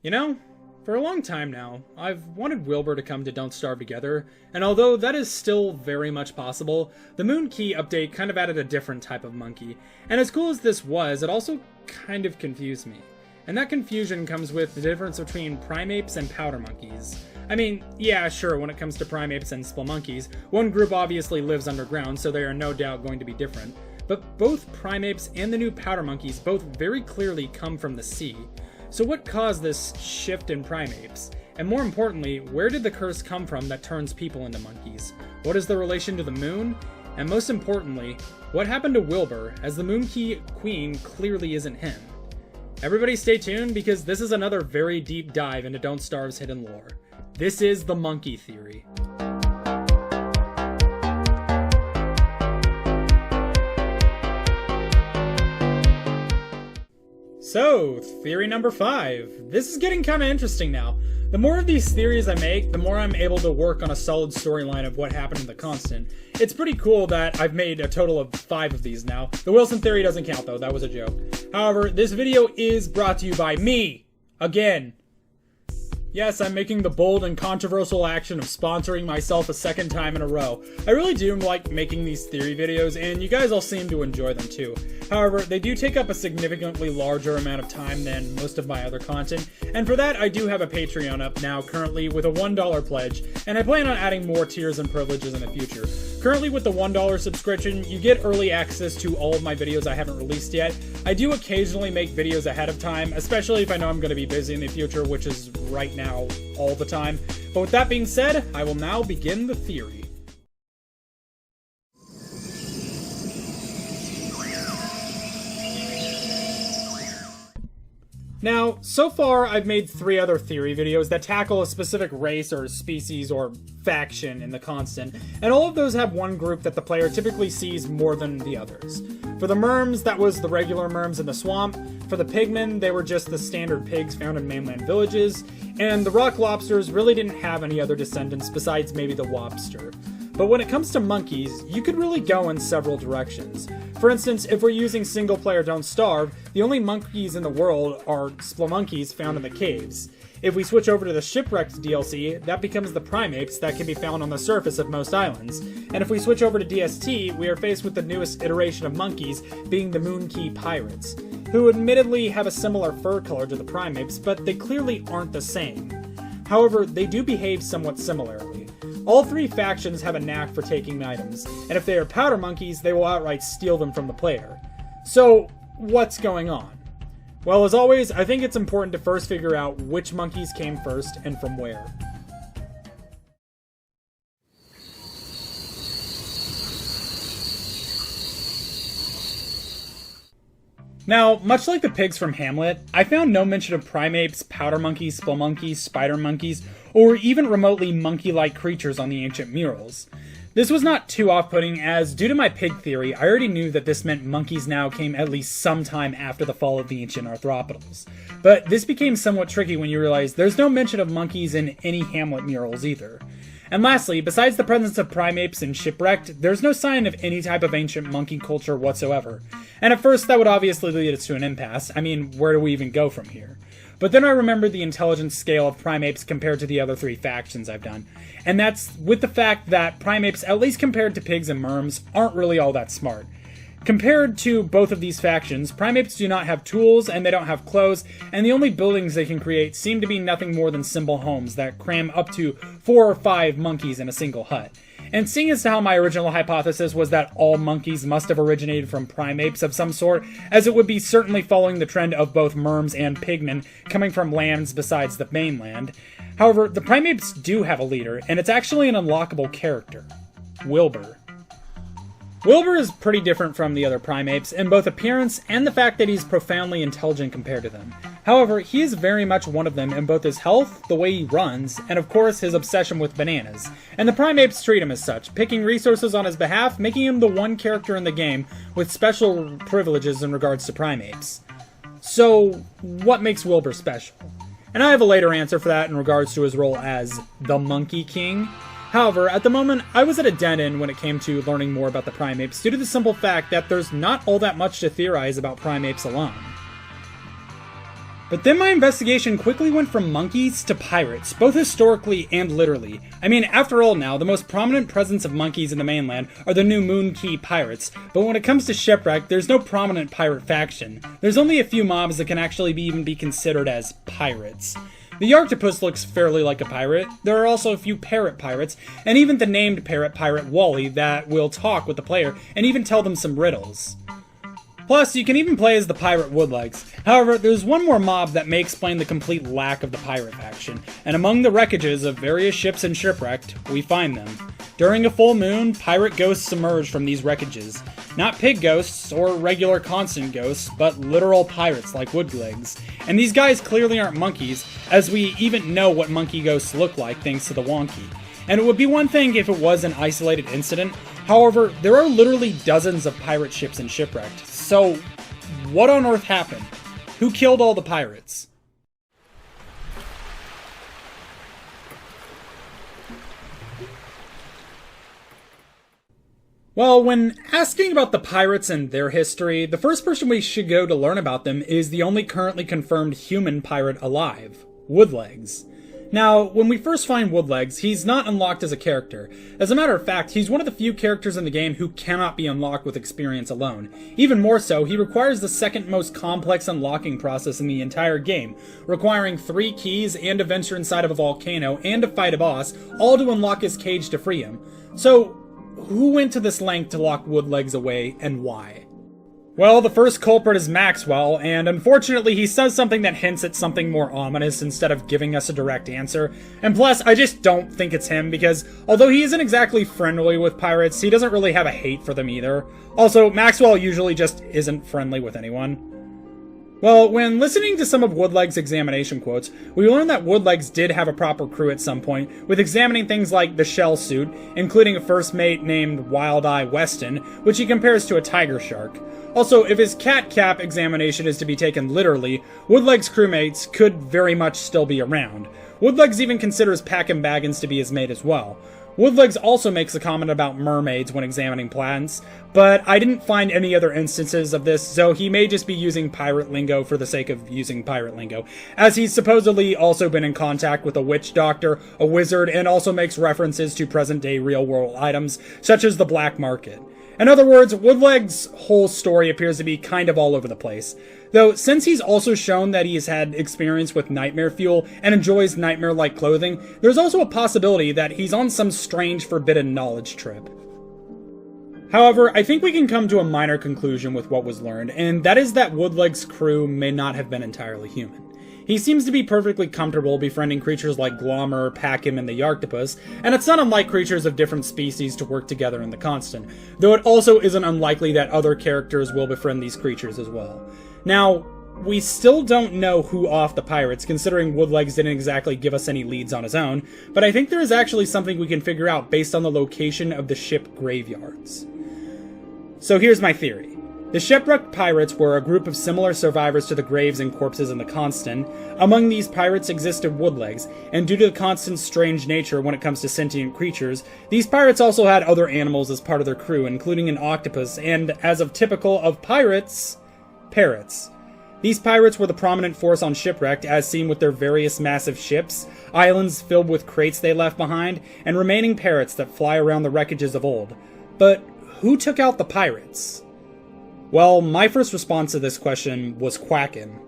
You know, for a long time now, I've wanted Wilbur to come to Don't Starve Together, and although that is still very much possible, the Moon Key update kind of added a different type of monkey, and as cool as this was, it also kind of confused me. And that confusion comes with the difference between Primeapes and powdermonkeys. I mean, yeah, sure, when it comes to Primeapes and splumonkeys, one group obviously lives underground, so they are no doubt going to be different, but both Primeapes and the new powdermonkeys both very clearly come from the sea. So what caused this shift in Primeapes? And more importantly, where did the curse come from that turns people into monkeys? What is the relation to the moon? And most importantly, what happened to Wilbur, as the Moon Key Queen clearly isn't him? Everybody stay tuned, because this is another very deep dive into Don't Starve's hidden lore. This is the Monkey Theory. So, theory number 5. This is getting kind of interesting now. The more of these theories I make, the more I'm able to work on a solid storyline of what happened in the Constant. It's pretty cool that I've made a total of 5 of these now. The Wilson theory doesn't count though, that was a joke. However, this video is brought to you by me, again. Yes, I'm making the bold and controversial action of sponsoring myself a second time in a row. I really do like making these theory videos, and you guys all seem to enjoy them too. However, they do take up a significantly larger amount of time than most of my other content, and for that I do have a Patreon up now currently with a $1 pledge, and I plan on adding more tiers and privileges in the future. Currently with the $1 subscription, you get early access to all of my videos I haven't released yet. I do occasionally make videos ahead of time, especially if I know I'm going to be busy in the future, which is right now all the time. But with that being said, I will now begin the theory. Now, so far I've made 3 other theory videos that tackle a specific race or species or faction in the Constant, and all of those have one group that the player typically sees more than the others. For the Merms, that was the regular Merms in the swamp. For the Pigmen, they were just the standard pigs found in mainland villages, and the Rock Lobsters really didn't have any other descendants besides maybe the Wobster. But when it comes to monkeys, you could really go in several directions. For instance, if we're using single-player Don't Starve, the only monkeys in the world are splumonkeys found in the caves. If we switch over to the Shipwrecked DLC, that becomes the Primeapes that can be found on the surface of most islands. And if we switch over to DST, we are faced with the newest iteration of monkeys, being the Moon Key Pirates, who admittedly have a similar fur color to the Primeapes, but they clearly aren't the same. However, they do behave somewhat similarly. All 3 factions have a knack for taking items, and if they are powder monkeys, they will outright steal them from the player. So, what's going on? Well, as always, I think it's important to first figure out which monkeys came first and from where. Now, much like the pigs from Hamlet, I found no mention of primeapes, powder monkeys, splumonkeys, spider monkeys, or even remotely monkey-like creatures on the ancient murals. This was not too off-putting, as due to my pig theory, I already knew that this meant monkeys now came at least sometime after the fall of the ancient arthropods. But this became somewhat tricky when you realize there's no mention of monkeys in any Hamlet murals either. And lastly, besides the presence of primeapes in Shipwrecked, there's no sign of any type of ancient monkey culture whatsoever. And at first that would obviously lead us to an impasse. I mean, where do we even go from here? But then I remembered the intelligence scale of primeapes compared to the other 3 factions I've done. And that's with the fact that primeapes, at least compared to pigs and merms, aren't really all that smart. Compared to both of these factions, primeapes do not have tools and they don't have clothes, and the only buildings they can create seem to be nothing more than simple homes that cram up to 4 or 5 monkeys in a single hut. And seeing as to how my original hypothesis was that all monkeys must have originated from primeapes of some sort, as it would be certainly following the trend of both merms and pigmen coming from lands besides the mainland. However, the primeapes do have a leader, and it's actually an unlockable character. Wilbur. Wilbur is pretty different from the other primeapes in both appearance and the fact that he's profoundly intelligent compared to them. However, he is very much one of them in both his health, the way he runs, and of course his obsession with bananas. And the primeapes treat him as such, picking resources on his behalf, making him the one character in the game with special privileges in regards to primeapes. So, what makes Wilbur special? And I have a later answer for that in regards to his role as the Monkey King. However, at the moment, I was at a dead end when it came to learning more about the primeapes due to the simple fact that there's not all that much to theorize about primeapes alone. But then my investigation quickly went from monkeys to pirates, both historically and literally. I mean, after all now, the most prominent presence of monkeys in the mainland are the New Moon Key pirates, but when it comes to Shipwrecked, there's no prominent pirate faction. There's only a few mobs that can actually even be considered as pirates. The octopus looks fairly like a pirate. There are also a few parrot pirates, and even the named parrot pirate Wally that will talk with the player and even tell them some riddles. Plus, you can even play as the pirate Woodlegs. However, there's one more mob that may explain the complete lack of the pirate faction, and among the wreckages of various ships in Shipwrecked, we find them. During a full moon, pirate ghosts emerge from these wreckages. Not pig ghosts or regular constant ghosts, but literal pirates like Woodlegs. And these guys clearly aren't monkeys, as we even know what monkey ghosts look like thanks to the wonky. And it would be one thing if it was an isolated incident. However, there are literally dozens of pirate ships in Shipwrecked. So, what on earth happened? Who killed all the pirates? Well, when asking about the pirates and their history, the first person we should go to learn about them is the only currently confirmed human pirate alive, Woodlegs. Now, when we first find Woodlegs, he's not unlocked as a character. As a matter of fact, he's one of the few characters in the game who cannot be unlocked with experience alone. Even more so, he requires the second most complex unlocking process in the entire game, requiring 3 keys and a venture inside of a volcano and to fight a boss, all to unlock his cage to free him. So, who went to this length to lock Woodlegs away, and why? Well, the first culprit is Maxwell, and unfortunately he says something that hints at something more ominous instead of giving us a direct answer. And plus, I just don't think it's him, because although he isn't exactly friendly with pirates, he doesn't really have a hate for them either. Also, Maxwell usually just isn't friendly with anyone. Well, when listening to some of Woodlegs' examination quotes, we learned that Woodlegs did have a proper crew at some point, with examining things like the shell suit, including a first mate named Wild Eye Weston, which he compares to a tiger shark. Also, if his cat cap examination is to be taken literally, Woodlegs' crewmates could very much still be around. Woodlegs even considers Packin' Baggins to be his mate as well. Woodlegs also makes a comment about mermaids when examining plans, but I didn't find any other instances of this, so he may just be using pirate lingo for the sake of using pirate lingo, as he's supposedly also been in contact with a witch doctor, a wizard, and also makes references to present-day real-world items, such as the black market. In other words, Woodlegs' whole story appears to be kind of all over the place. Though, since he's also shown that he has had experience with nightmare fuel and enjoys nightmare-like clothing, there's also a possibility that he's on some strange forbidden knowledge trip. However, I think we can come to a minor conclusion with what was learned, and that is that Woodlegs' crew may not have been entirely human. He seems to be perfectly comfortable befriending creatures like Glommer, Packham, and the Yarctopus, and it's not unlike creatures of different species to work together in the Constant, though it also isn't unlikely that other characters will befriend these creatures as well. Now, we still don't know who offed the pirates, considering Woodlegs didn't exactly give us any leads on his own, but I think there is actually something we can figure out based on the location of the ship graveyards. So here's my theory. The Shipwrecked pirates were a group of similar survivors to the graves and corpses in the Constant. Among these pirates existed Woodlegs, and due to the Constant's strange nature when it comes to sentient creatures, these pirates also had other animals as part of their crew, including an octopus, and, as of typical of pirates, parrots. These pirates were the prominent force on Shipwrecked, as seen with their various massive ships, islands filled with crates they left behind, and remaining parrots that fly around the wreckages of old. But who took out the pirates? Well, my first response to this question was Quacken.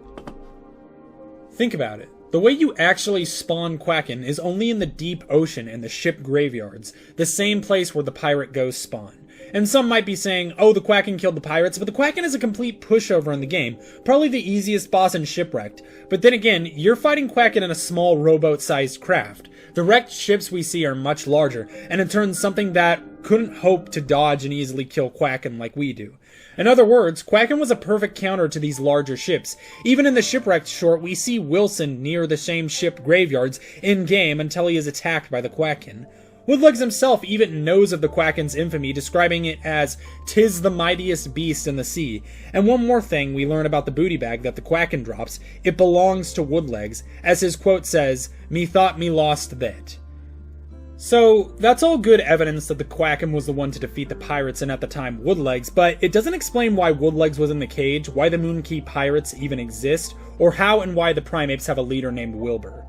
Think about it. The way you actually spawn Quacken is only in the deep ocean in the ship graveyards, the same place where the pirate ghosts spawn. And some might be saying, oh, the Quacken killed the pirates, but the Quacken is a complete pushover in the game, probably the easiest boss in Shipwrecked. But then again, you're fighting Quacken in a small rowboat-sized craft. The wrecked ships we see are much larger, and in turn something that couldn't hope to dodge and easily kill Quacken like we do. In other words, Quacken was a perfect counter to these larger ships. Even in the Shipwrecked short, we see Wilson near the same ship graveyards in-game until he is attacked by the Quacken. Woodlegs himself even knows of the Quacken's infamy, describing it as "'tis the mightiest beast in the sea." And one more thing we learn about the booty bag that the Quacken drops, it belongs to Woodlegs, as his quote says, "Me thought me lost that." So, that's all good evidence that the Quacken was the one to defeat the pirates and at the time Woodlegs, but it doesn't explain why Woodlegs was in the cage, why the Moonkey pirates even exist, or how and why the Primeapes have a leader named Wilbur.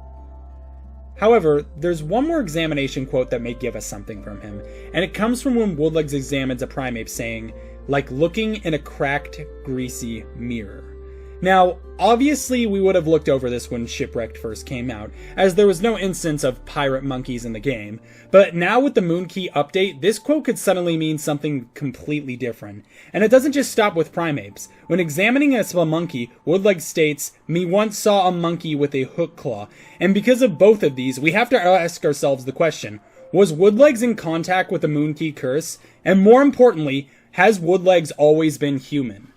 However, there's one more examination quote that may give us something from him, and it comes from when Woodlegs examines a Primeape saying, "like looking in a cracked, greasy mirror." Now, obviously we would have looked over this when Shipwrecked first came out, as there was no instance of pirate monkeys in the game, but now with the Moonkey update, this quote could suddenly mean something completely different. And it doesn't just stop with Primeapes. When examining a splumonkey, Woodlegs states, "Me once saw a monkey with a hook claw," and because of both of these, we have to ask ourselves the question, was Woodlegs in contact with the Moonkey curse? And more importantly, has Woodlegs always been human?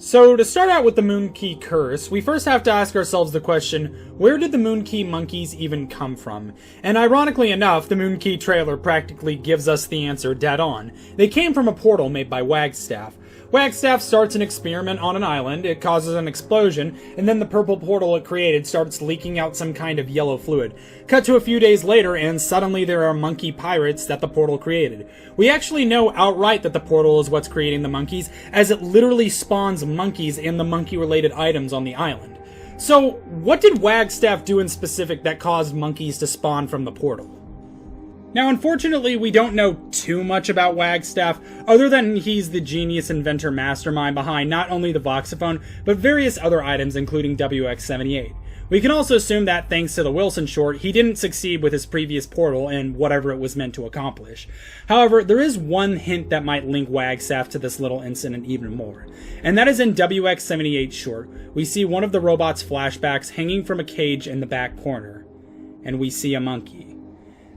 So, to start out with the Moonkey curse, we first have to ask ourselves the question, where did the Moonkey monkeys even come from? And ironically enough, the Moonkey trailer practically gives us the answer dead on. They came from a portal made by Wagstaff. Wagstaff starts an experiment on an island, it causes an explosion, and then the purple portal it created starts leaking out some kind of yellow fluid. Cut to a few days later, and suddenly there are monkey pirates that the portal created. We actually know outright that the portal is what's creating the monkeys, as it literally spawns monkeys and the monkey-related items on the island. So, what did Wagstaff do in specific that caused monkeys to spawn from the portal? Now, unfortunately, we don't know too much about Wagstaff, other than he's the genius inventor mastermind behind not only the Voxophone, but various other items including WX-78. We can also assume that, thanks to the Wilson short, he didn't succeed with his previous portal and whatever it was meant to accomplish. However, there is one hint that might link Wagstaff to this little incident even more, and that is in WX-78's short. We see one of the robot's flashbacks hanging from a cage in the back corner, and we see a monkey.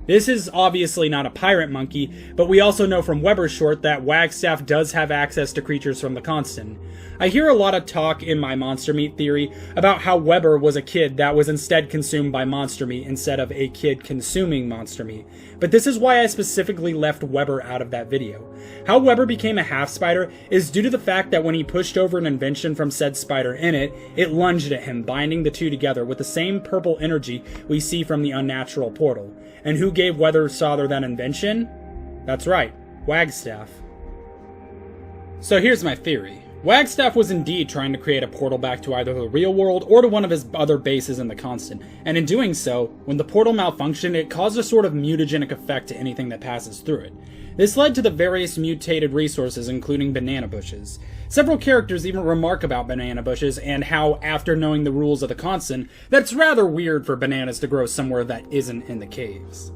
This is obviously not a pirate monkey, but we also know from Weber's short that Wagstaff does have access to creatures from the Constant. I hear a lot of talk in my monster meat theory about how Weber was a kid that was instead consumed by monster meat instead of a kid consuming monster meat, but this is why I specifically left Weber out of that video. How Weber became a half spider is due to the fact that when he pushed over an invention from said spider in it, it lunged at him, binding the two together with the same purple energy we see from the unnatural portal. And who gave Weatherfather that invention? That's right, Wagstaff. So here's my theory. Wagstaff was indeed trying to create a portal back to either the real world or to one of his other bases in the Constant, and in doing so, when the portal malfunctioned, it caused a sort of mutagenic effect to anything that passes through it. This led to the various mutated resources, including banana bushes. Several characters even remark about banana bushes and how, after knowing the rules of the Constant, that's rather weird for bananas to grow somewhere that isn't in the caves.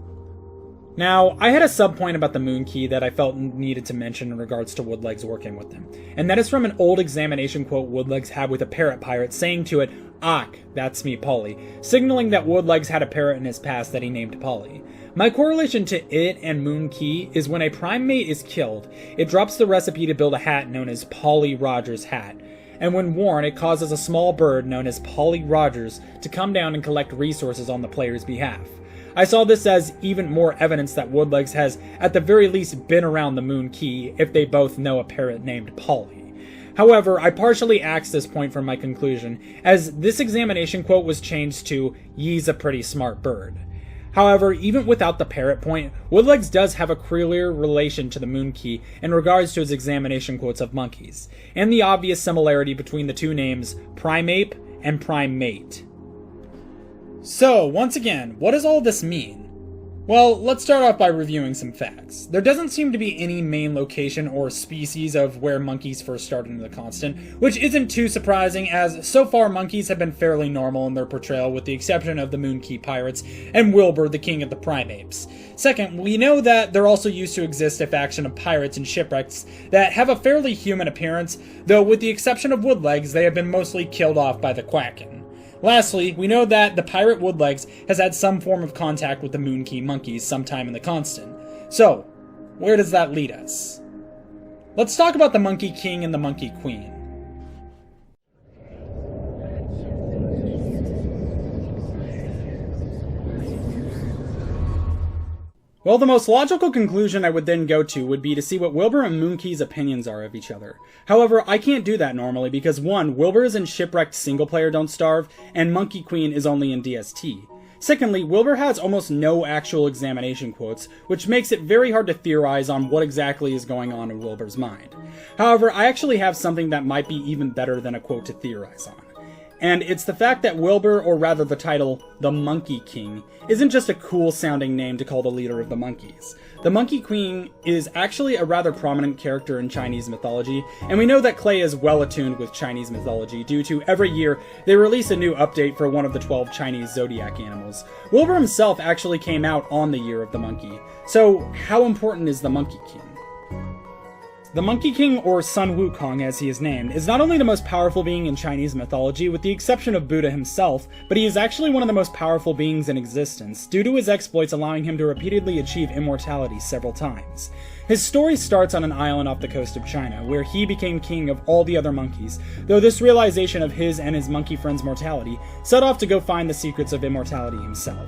Now, I had a sub-point about the Moonkey that I felt needed to mention in regards to Woodlegs working with them, and that is from an old examination quote Woodlegs had with a parrot pirate saying to it, "Ach, that's me, Polly," signaling that Woodlegs had a parrot in his past that he named Polly. My correlation to it and Moonkey is when a primate is killed, it drops the recipe to build a hat known as Polly Rogers hat, and when worn, it causes a small bird known as Polly Rogers to come down and collect resources on the player's behalf. I saw this as even more evidence that Woodlegs has at the very least been around the Moonkey if they both know a parrot named Polly. However, I partially axed this point from my conclusion, as this examination quote was changed to, "Ye's a pretty smart bird." However, even without the parrot point, Woodlegs does have a clear relation to the Moonkey in regards to his examination quotes of monkeys, and the obvious similarity between the two names Primeape and Primate. So, once again, what does all this mean? Well, let's start off by reviewing some facts. There doesn't seem to be any main location or species of where monkeys first started in the Constant, which isn't too surprising as so far monkeys have been fairly normal in their portrayal with the exception of the Moonkey pirates and Wilbur, the king of the Primeapes. Second, we know that there also used to exist a faction of pirates and shipwrecks that have a fairly human appearance, though with the exception of Woodlegs, they have been mostly killed off by the Quacken. Lastly, we know that the pirate Woodlegs has had some form of contact with the Moonkey monkeys sometime in the Constant. So, where does that lead us? Let's talk about the Monkey King and the Monkey Queen. Well, the most logical conclusion I would then go to would be to see what Wilbur and Moonkey's opinions are of each other. However, I can't do that normally because 1. Wilbur is in Shipwrecked single player Don't Starve, and Monkey Queen is only in DST. Secondly, Wilbur has almost no actual examination quotes, which makes it very hard to theorize on what exactly is going on in Wilbur's mind. However, I actually have something that might be even better than a quote to theorize on. And it's the fact that Wilbur, or rather the title, the Monkey King, isn't just a cool sounding name to call the leader of the monkeys. The Monkey Queen is actually a rather prominent character in Chinese mythology, and we know that Clay is well attuned with Chinese mythology due to every year they release a new update for one of the 12 Chinese zodiac animals. Wilbur himself actually came out on the year of the monkey. So how important is the Monkey King? The Monkey King, or Sun Wukong as he is named, is not only the most powerful being in Chinese mythology with the exception of Buddha himself, but he is actually one of the most powerful beings in existence, due to his exploits allowing him to repeatedly achieve immortality several times. His story starts on an island off the coast of China, where he became king of all the other monkeys, though this realization of his and his monkey friends' mortality set off to go find the secrets of immortality himself.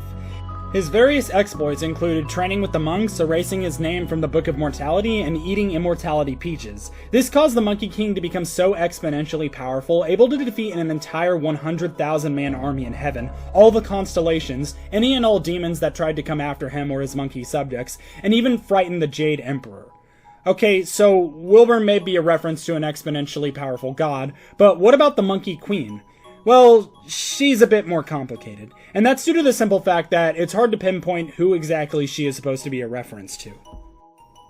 His various exploits included training with the monks, erasing his name from the Book of Mortality, and eating immortality peaches. This caused the Monkey King to become so exponentially powerful, able to defeat an entire 100,000-man army in heaven, all the constellations, any and all demons that tried to come after him or his monkey subjects, and even frighten the Jade Emperor. Okay, so Wilbur may be a reference to an exponentially powerful god, but what about the Monkey Queen? Well, she's a bit more complicated, and that's due to the simple fact that it's hard to pinpoint who exactly she is supposed to be a reference to.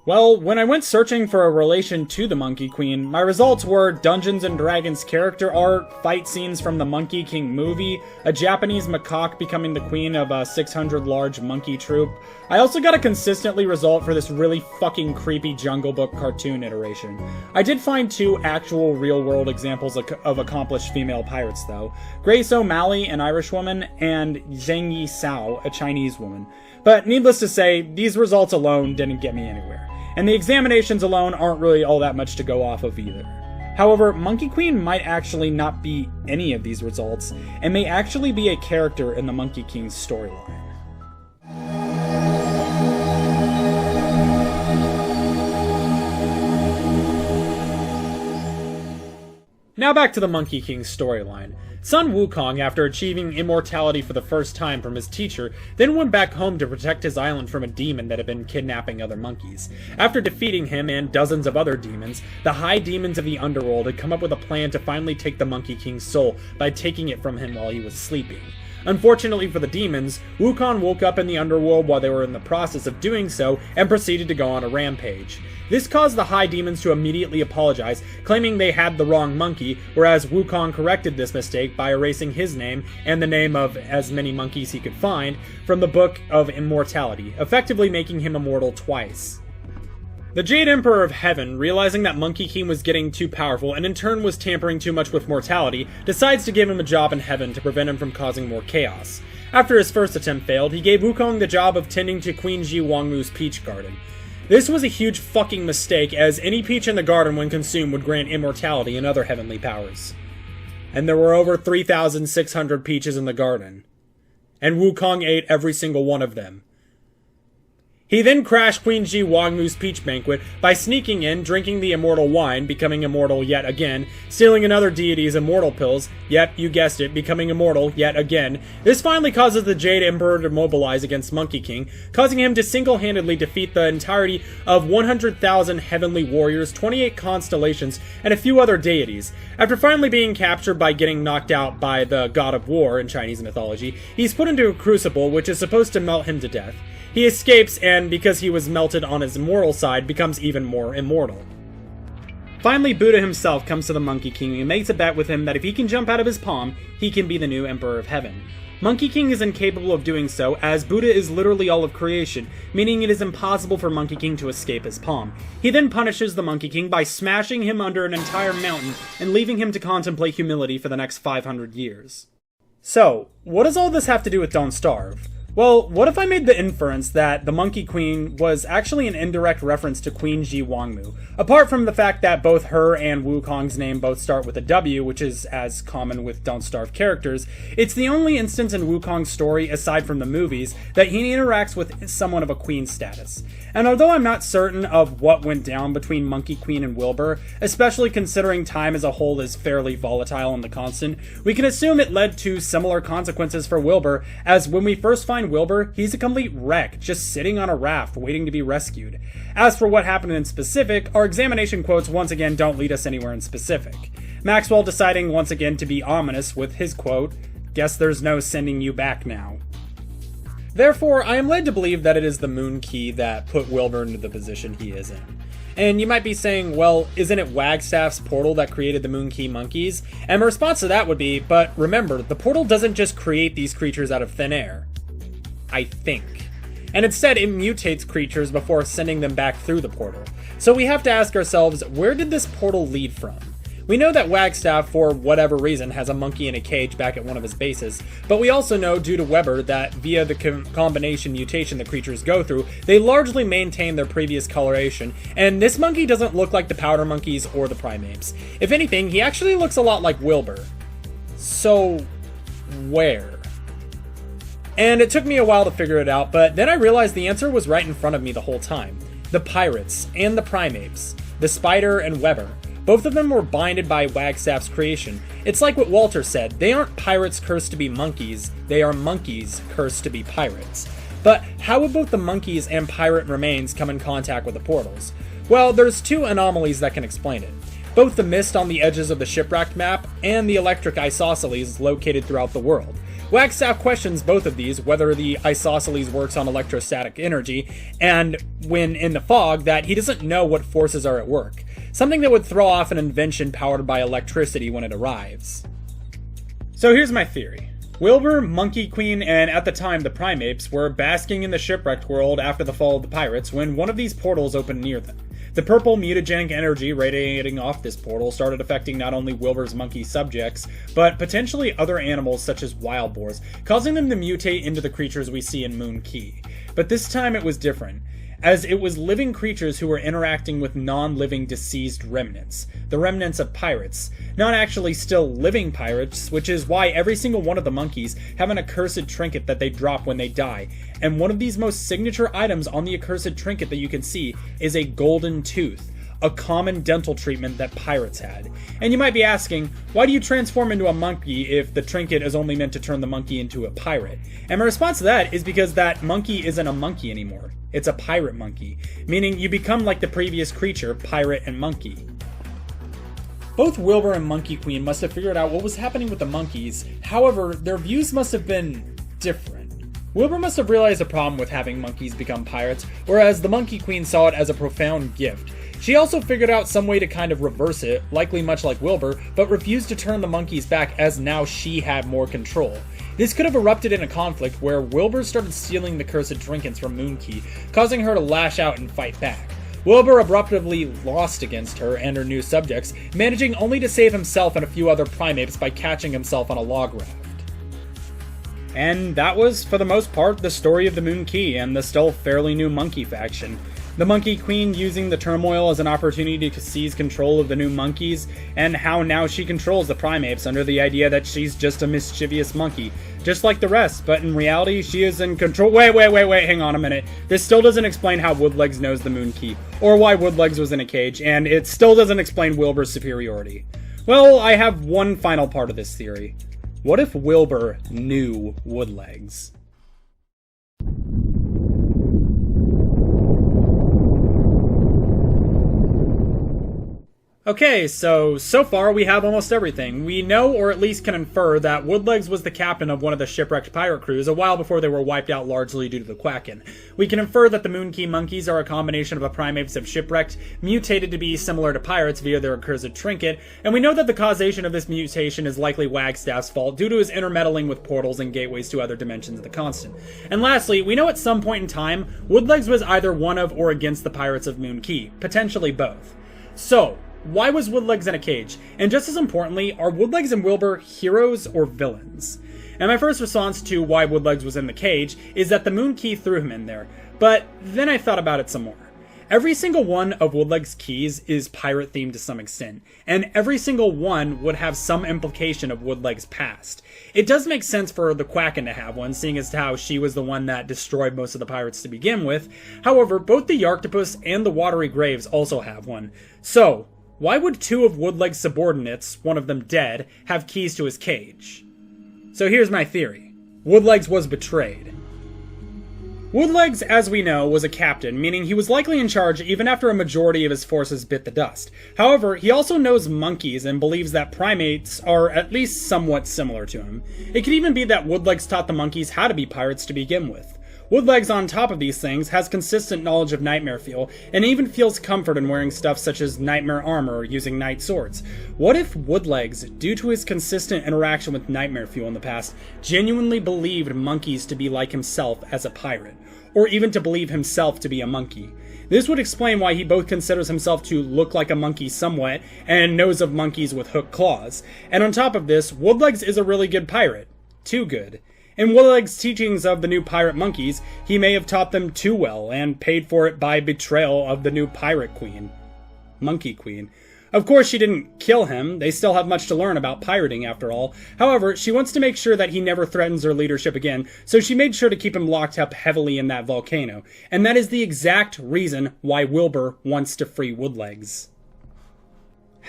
Well, when I went searching for a relation to the Monkey Queen, my results were Dungeons & Dragons character art, fight scenes from the Monkey King movie, a Japanese macaque becoming the queen of a 600 large monkey troop. I also got a consistently result for this really fucking creepy Jungle Book cartoon iteration. I did find 2 actual real-world examples of accomplished female pirates though, Grace O'Malley, an Irish woman, and Zheng Yi Sao, a Chinese woman. But needless to say, these results alone didn't get me anywhere. And the examinations alone aren't really all that much to go off of either. However, Monkey Queen might actually not be any of these results, and may actually be a character in the Monkey King's storyline. Now back to the Monkey King's storyline. Sun Wukong, after achieving immortality for the first time from his teacher, then went back home to protect his island from a demon that had been kidnapping other monkeys. After defeating him and dozens of other demons, the high demons of the underworld had come up with a plan to finally take the Monkey King's soul by taking it from him while he was sleeping. Unfortunately for the demons, Wukong woke up in the underworld while they were in the process of doing so and proceeded to go on a rampage. This caused the high demons to immediately apologize, claiming they had the wrong monkey, whereas Wukong corrected this mistake by erasing his name and the name of as many monkeys he could find from the Book of Immortality, effectively making him immortal twice. The Jade Emperor of Heaven, realizing that Monkey King was getting too powerful and in turn was tampering too much with mortality, decides to give him a job in heaven to prevent him from causing more chaos. After his first attempt failed, he gave Wukong the job of tending to Queen Ji Wangmu's peach garden. This was a huge fucking mistake, as any peach in the garden when consumed would grant immortality and other heavenly powers. And there were over 3,600 peaches in the garden. And Wukong ate every single one of them. He then crashed Queen Ji Wangmu's peach banquet by sneaking in, drinking the immortal wine, becoming immortal yet again, stealing another deity's immortal pills, yep, you guessed it, becoming immortal yet again. This finally causes the Jade Emperor to mobilize against Monkey King, causing him to single-handedly defeat the entirety of 100,000 heavenly warriors, 28 constellations, and a few other deities. After finally being captured by getting knocked out by the god of war in Chinese mythology, he's put into a crucible which is supposed to melt him to death. He escapes, and because he was melted on his immortal side, becomes even more immortal. Finally, Buddha himself comes to the Monkey King and makes a bet with him that if he can jump out of his palm, he can be the new Emperor of Heaven. Monkey King is incapable of doing so, as Buddha is literally all of creation, meaning it is impossible for Monkey King to escape his palm. He then punishes the Monkey King by smashing him under an entire mountain and leaving him to contemplate humility for the next 500 years. So, what does all this have to do with Don't Starve? Well, what if I made the inference that the Monkey Queen was actually an indirect reference to Queen Ji Wangmu? Apart from the fact that both her and Wukong's name both start with a W, which is as common with Don't Starve characters, it's the only instance in Wukong's story, aside from the movies, that he interacts with someone of a queen status. And although I'm not certain of what went down between Monkey Queen and Wilbur, especially considering time as a whole is fairly volatile on the constant, we can assume it led to similar consequences for Wilbur, as when we first find Wilbur, he's a complete wreck, just sitting on a raft waiting to be rescued. As for what happened in specific, our examination quotes once again don't lead us anywhere in specific. Maxwell deciding once again to be ominous with his quote, "Guess there's no sending you back now." Therefore, I am led to believe that it is the Moon Key that put Wilbur into the position he is in. And you might be saying, well, isn't it Wagstaff's portal that created the Moon Key monkeys? And my response to that would be, but remember, the portal doesn't just create these creatures out of thin air. I think. And instead, it mutates creatures before sending them back through the portal. So we have to ask ourselves, where did this portal lead from? We know that Wagstaff, for whatever reason, has a monkey in a cage back at one of his bases, but we also know, due to Weber, that via the combination mutation the creatures go through, they largely maintain their previous coloration, and this monkey doesn't look like the powdermonkeys or the Primeapes. If anything, he actually looks a lot like Wilbur. So, where? And it took me a while to figure it out, but then I realized the answer was right in front of me the whole time. The pirates and the Primeapes, the Spider and Weber. Both of them were binded by Wagstaff's creation. It's like what Walter said, they aren't pirates cursed to be monkeys, they are monkeys cursed to be pirates. But how would both the monkeys and pirate remains come in contact with the portals? Well, there's two anomalies that can explain it. Both the mist on the edges of the Shipwrecked map and the electric isosceles located throughout the world. Wagstaff questions both of these, whether the isosceles works on electrostatic energy, and when in the fog, that he doesn't know what forces are at work. Something that would throw off an invention powered by electricity when it arrives. So here's my theory. Wilbur, Monkey Queen, and at the time the Primeapes were basking in the Shipwrecked world after the fall of the pirates when one of these portals opened near them. The purple mutagenic energy radiating off this portal started affecting not only Wilbur's monkey subjects, but potentially other animals such as wild boars, causing them to mutate into the creatures we see in Moon Key. But this time it was different, as it was living creatures who were interacting with non-living deceased remnants, the remnants of pirates, not actually still living pirates, which is why every single one of the monkeys have an accursed trinket that they drop when they die, and one of these most signature items on the accursed trinket that you can see is a golden tooth, a common dental treatment that pirates had. And you might be asking, why do you transform into a monkey if the trinket is only meant to turn the monkey into a pirate? And my response to that is because that monkey isn't a monkey anymore. It's a pirate monkey, meaning you become like the previous creature, pirate and monkey. Both Wilbur and Monkey Queen must have figured out what was happening with the monkeys, however, their views must have been different. Wilbur must have realized the problem with having monkeys become pirates, whereas the Monkey Queen saw it as a profound gift. She also figured out some way to kind of reverse it, likely much like Wilbur, but refused to turn the monkeys back as now she had more control. This could have erupted in a conflict where Wilbur started stealing the cursed trinkets from Moon Key, causing her to lash out and fight back. Wilbur abruptly lost against her and her new subjects, managing only to save himself and a few other Primeapes by catching himself on a log raft. And that was, for the most part, the story of the Moon Key and the still fairly new monkey faction. The Monkey Queen using the turmoil as an opportunity to seize control of the new monkeys, and how now she controls the Primeapes under the idea that she's just a mischievous monkey, just like the rest, but in reality she is in control. Wait, hang on a minute. This still doesn't explain how Woodlegs knows the Moon Key, or why Woodlegs was in a cage, and it still doesn't explain Wilbur's superiority. Well, I have one final part of this theory. What if Wilbur knew Woodlegs? Okay, so far we have almost everything. We know, or at least can infer, that Woodlegs was the captain of one of the shipwrecked pirate crews a while before they were wiped out largely due to the Quacken. We can infer that the Moon Key monkeys are a combination of the Primeapes of Shipwrecked, mutated to be similar to pirates via their accursed trinket, and we know that the causation of this mutation is likely Wagstaff's fault due to his intermeddling with portals and gateways to other dimensions of the Constant. And lastly, we know at some point in time, Woodlegs was either one of or against the pirates of Moon Key, potentially both. So, why was Woodlegs in a cage? And just as importantly, are Woodlegs and Wilbur heroes or villains? and my first response to why Woodlegs was in the cage is that the moon key threw him in there, but then I thought about it some more. Every single one of Woodlegs' keys is pirate-themed to some extent, and every single one would have some implication of Woodlegs' past. It does make sense for the Quacken to have one, seeing as how she was the one that destroyed most of the pirates to begin with. However, both the Yarktopus and the Watery Graves also have one. So, why would two of Woodlegs' subordinates, one of them dead, have keys to his cage? So here's my theory. Woodlegs was betrayed. Woodlegs, as we know, was a captain, meaning he was likely in charge even after a majority of his forces bit the dust. However, he also knows monkeys and believes that primates are at least somewhat similar to him. It could even be that Woodlegs taught the monkeys how to be pirates to begin with. Woodlegs, on top of these things, has consistent knowledge of nightmare fuel, and even feels comfort in wearing stuff such as nightmare armor or using night swords. What if Woodlegs, due to his consistent interaction with nightmare fuel in the past, genuinely believed monkeys to be like himself as a pirate, or even to believe himself to be a monkey? This would explain why he both considers himself to look like a monkey somewhat, and knows of monkeys with hooked claws. And on top of this, Woodlegs is a really good pirate. Too good. In Woodlegs' teachings of the new pirate monkeys, he may have taught them too well, and paid for it by betrayal of the new pirate queen. Monkey Queen. Of course, she didn't kill him. They still have much to learn about pirating, after all. However, she wants to make sure that he never threatens her leadership again, so she made sure to keep him locked up heavily in that volcano. And that is the exact reason why Wilbur wants to free Woodlegs.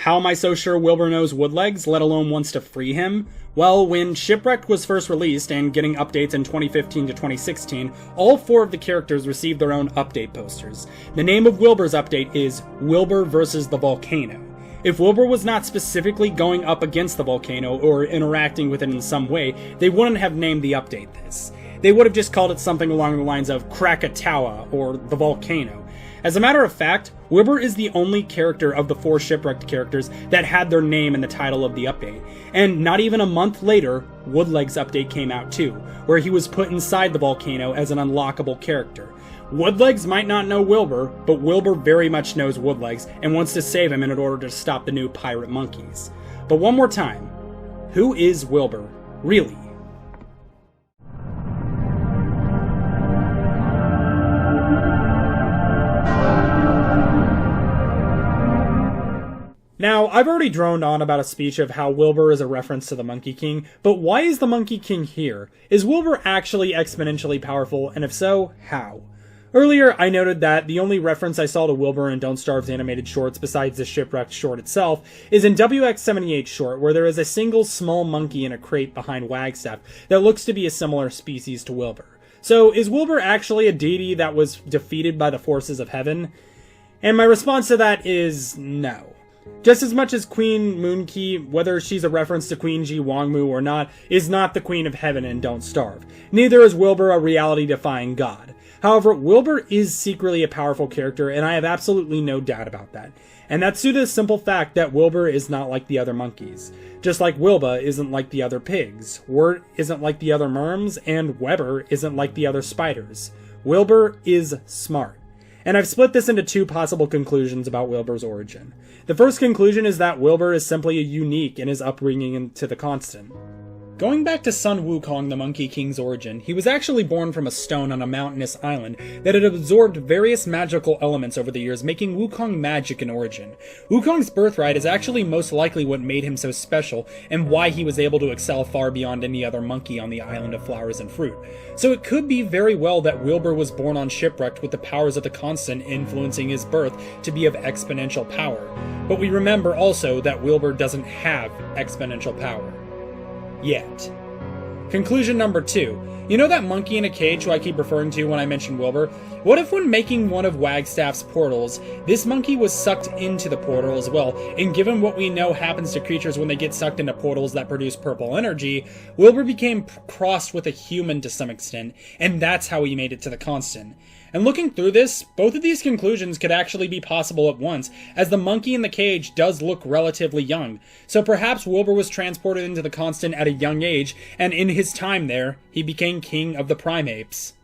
How am I so sure Wilbur knows Woodlegs, let alone wants to free him? Well, when Shipwrecked was first released and getting updates in 2015 to 2016, all 4 of the characters received their own update posters. The name of Wilbur's update is Wilbur versus the Volcano. If Wilbur was not specifically going up against the volcano or interacting with it in some way, they wouldn't have named the update this. They would have just called it something along the lines of Krakatoa or the Volcano. As a matter of fact, Wilbur is the only character of the 4 Shipwrecked characters that had their name in the title of the update. And not even a month later, Woodlegs' update came out too, where he was put inside the volcano as an unlockable character. Woodlegs might not know Wilbur, but Wilbur very much knows Woodlegs and wants to save him in order to stop the new pirate monkeys. But one more time, who is Wilbur, really? Now, I've already droned on about a speech of how Wilbur is a reference to the Monkey King, but why is the Monkey King here? Is Wilbur actually exponentially powerful, and if so, how? Earlier, I noted that the only reference I saw to Wilbur in Don't Starve's animated shorts, besides the Shipwrecked short itself, is in WX78's short, where there is a single small monkey in a crate behind Wagstaff that looks to be a similar species to Wilbur. So, is Wilbur actually a deity that was defeated by the forces of heaven? And my response to that is no. Just as much as Queen Moonkey, whether she's a reference to Queen Ji Wangmu or not, is not the Queen of Heaven in Don't Starve. Neither is Wilbur a reality-defying god. However, Wilbur is secretly a powerful character, and I have absolutely no doubt about that. And that's due to the simple fact that Wilbur is not like the other monkeys. Just like Wilbur isn't like the other pigs, Wirt isn't like the other merms, and Weber isn't like the other spiders. Wilbur is smart. And I've split this into 2 possible conclusions about Wilbur's origin. The first conclusion is that Wilbur is simply unique in his upbringing into the Constant. Going back to Sun Wukong, the Monkey King's origin, he was actually born from a stone on a mountainous island that had absorbed various magical elements over the years, making Wukong magic in origin. Wukong's birthright is actually most likely what made him so special, and why he was able to excel far beyond any other monkey on the island of flowers and fruit. So it could be very well that Wilbur was born on Shipwrecked with the powers of the Constant influencing his birth to be of exponential power. But we remember also that Wilbur doesn't have exponential power. Yet. Conclusion number 2. You know that monkey in a cage who I keep referring to when I mention Wilbur? What if when making one of Wagstaff's portals, this monkey was sucked into the portal as well, and given what we know happens to creatures when they get sucked into portals that produce purple energy, Wilbur became crossed with a human to some extent, and that's how he made it to the Constant. And looking through this, both of these conclusions could actually be possible at once, as the monkey in the cage does look relatively young. So perhaps Wilbur was transported into the Constant at a young age, and in his time there, he became king of the Primeapes.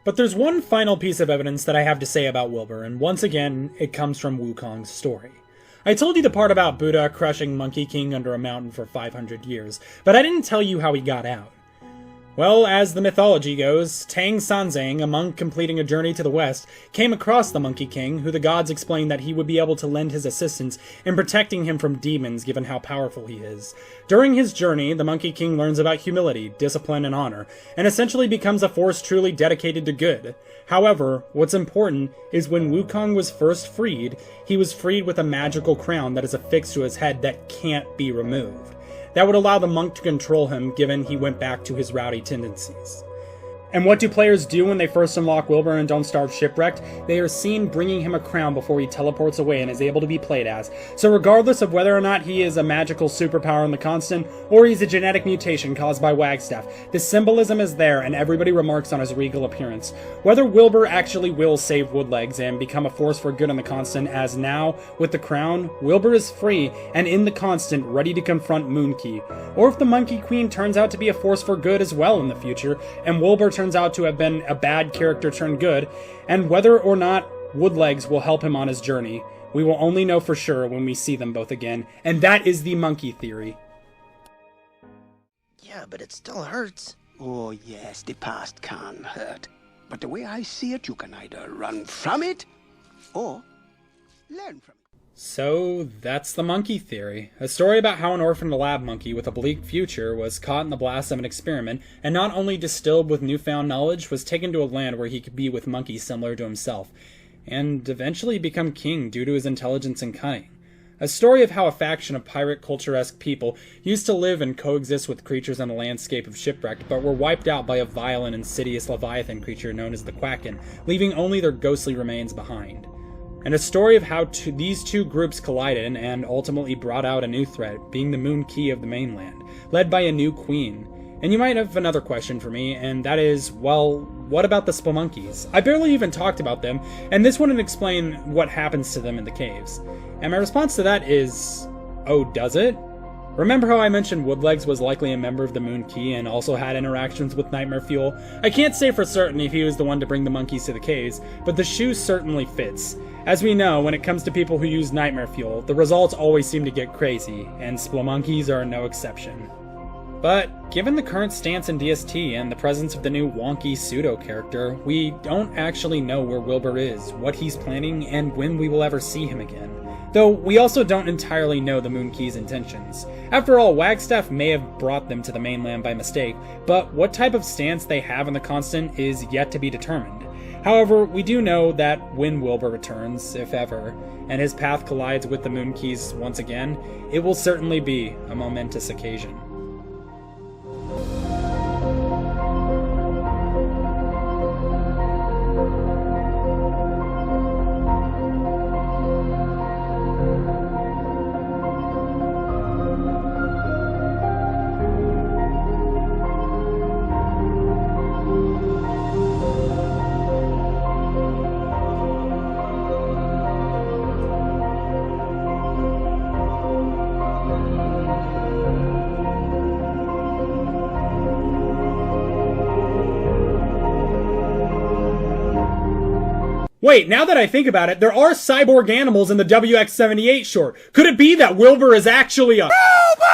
But there's one final piece of evidence that I have to say about Wilbur, and once again, it comes from Wukong's story. I told you the part about Buddha crushing Monkey King under a mountain for 500 years, but I didn't tell you how he got out. Well, as the mythology goes, Tang Sanzang, a monk completing a journey to the west, came across the Monkey King, who the gods explained that he would be able to lend his assistance in protecting him from demons given how powerful he is. During his journey, the Monkey King learns about humility, discipline, and honor, and essentially becomes a force truly dedicated to good. However, what's important is when Wukong was first freed, he was freed with a magical crown that is affixed to his head that can't be removed. That would allow the monk to control him, given he went back to his rowdy tendencies. And what do players do when they first unlock Wilbur and don't start Shipwrecked? They are seen bringing him a crown before he teleports away and is able to be played as. So regardless of whether or not he is a magical superpower in the constant, or he's a genetic mutation caused by Wagstaff, the symbolism is there and everybody remarks on his regal appearance. Whether Wilbur actually will save Woodlegs and become a force for good in the constant, as now, with the crown, Wilbur is free and in the constant ready to confront Moonkey. Or if the Monkey Queen turns out to be a force for good as well in the future, and Wilbur turns out to have been a bad character turned good, and whether or not Woodlegs will help him on his journey, we will only know for sure when we see them both again, and that is the monkey theory. Yeah, but it still hurts. Oh yes, the past can hurt. But the way I see it, you can either run from it, or learn from it. So, that's the monkey theory. A story about how an orphaned lab monkey with a bleak future was caught in the blast of an experiment, and not only distilled with newfound knowledge, was taken to a land where he could be with monkeys similar to himself, and eventually become king due to his intelligence and cunning. A story of how a faction of pirate culture-esque people used to live and coexist with creatures on the landscape of Shipwrecked, but were wiped out by a vile and insidious leviathan creature known as the Quacken, leaving only their ghostly remains behind. And a story of how these two groups collided and ultimately brought out a new threat, being the Moon Key of the mainland, led by a new queen. And you might have another question for me, and that is, well, what about the splumonkeys? I barely even talked about them, and this wouldn't explain what happens to them in the caves. And my response to that is, oh, does it? Remember how I mentioned Woodlegs was likely a member of the Moon Key and also had interactions with Nightmare Fuel? I can't say for certain if he was the one to bring the monkeys to the caves, but the shoe certainly fits. As we know, when it comes to people who use Nightmare Fuel, the results always seem to get crazy, and splumonkeys are no exception. But, given the current stance in DST and the presence of the new wonky pseudo-character, we don't actually know where Wilbur is, what he's planning, and when we will ever see him again. Though, we also don't entirely know the Moon Key's intentions. After all, Wagstaff may have brought them to the mainland by mistake, but what type of stance they have in the constant is yet to be determined. However, we do know that when Wilbur returns, if ever, and his path collides with the Moon Keys once again, it will certainly be a momentous occasion. Wait, now that I think about it, there are cyborg animals in the WX-78 short. Could it be that Wilbur is actually a robot?